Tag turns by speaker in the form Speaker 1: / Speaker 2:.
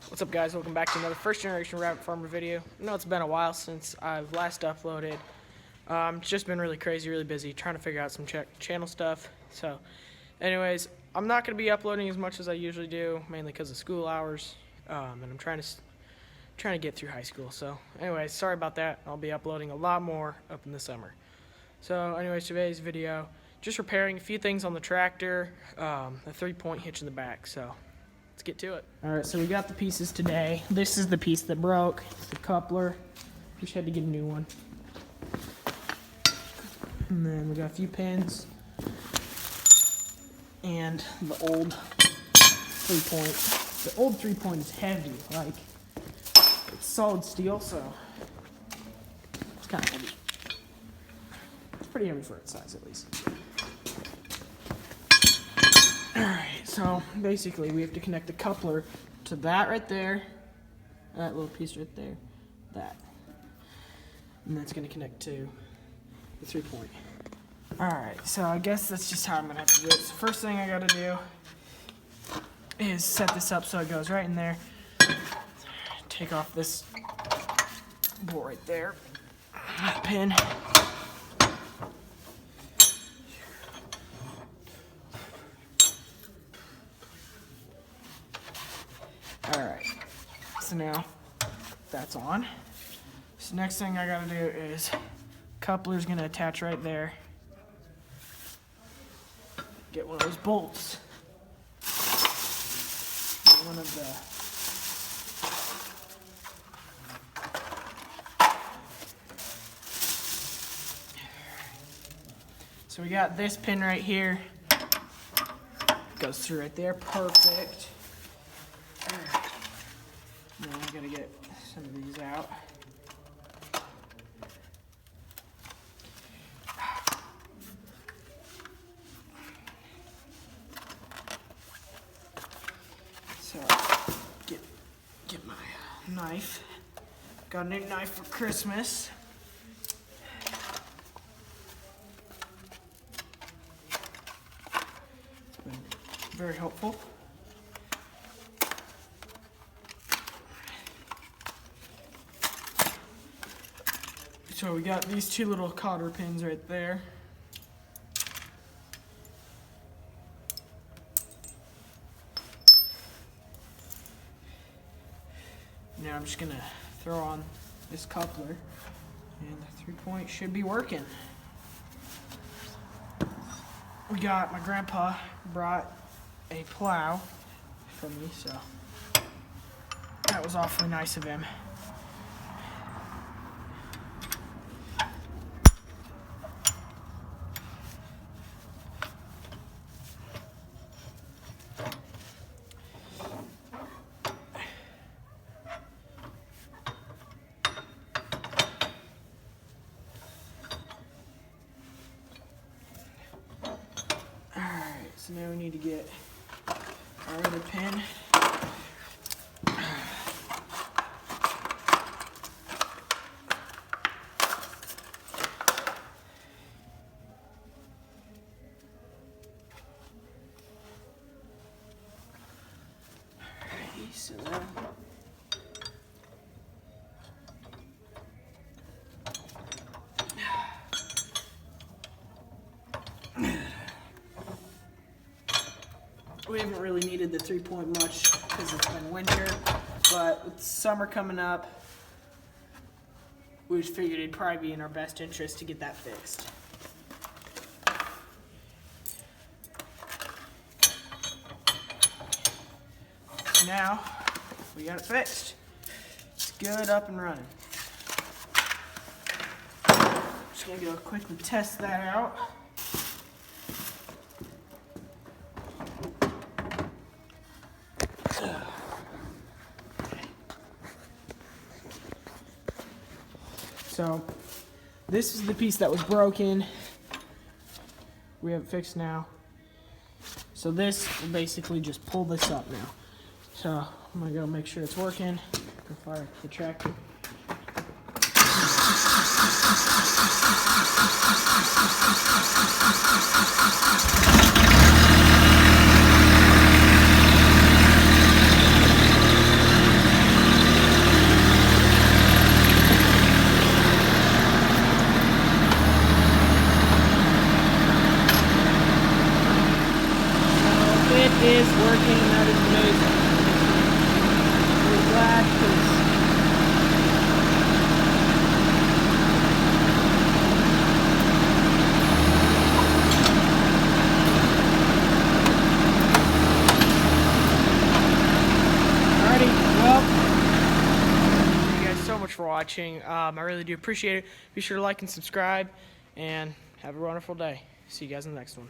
Speaker 1: What's up, guys? Welcome back to another first generation rabbit farmer video. I know it's been a while since I've last uploaded. It's just been really crazy, really busy trying to figure out some channel stuff. So anyways, I'm not going to be uploading as much as I usually do, mainly because of school hours, and I'm trying to get through high school. So anyways, sorry about that. I'll be uploading a lot more up in the summer. So anyways, today's video, just repairing a few things on the tractor, a 3-point hitch in the back. So let's get to it. Alright, so we got the pieces today. This is the piece that broke, the coupler. We just had to get a new one. And then we got a few pins. And the old 3-point. The old 3-point is heavy, like, it's solid steel, so it's kind of heavy. It's pretty heavy for its size, at least. Alright, so basically we have to connect the coupler to that right there, that little piece right there, that. And that's going to connect to the 3-point. Alright, so I guess that's just how I'm going to have to do it. So first thing I got to do is set this up so it goes right in there. Take off this bolt right there, pin. Alright, so now that's on. So next thing I gotta do is coupler's gonna attach right there. Get one of those bolts. Get one of the So we got this pin right here. Goes through right there, perfect. Now I gotta get some of these out. So get my knife. Got a new knife for Christmas. It's been very helpful. So we got these two little cotter pins right there. Now I'm just gonna throw on this coupler and the 3-point should be working. We got, my grandpa brought a plow for me, so that was awfully nice of him. So now we need to get our other pin. Alrighty, so now we haven't really needed the 3-point much because it's been winter, but with summer coming up, we just figured it'd probably be in our best interest to get that fixed. Now, we got it fixed. It's good, up and running. Just gonna go quickly test that out. So this is the piece that was broken. We have it fixed now. So this will basically just pull this up now. So I'm gonna go make sure it's working. Go fire the tractor. is working, and that is amazing. I'm really glad, because alrighty, well, thank you guys so much for watching. I really do appreciate it. Be sure to like and subscribe, and have a wonderful day. See you guys in the next one.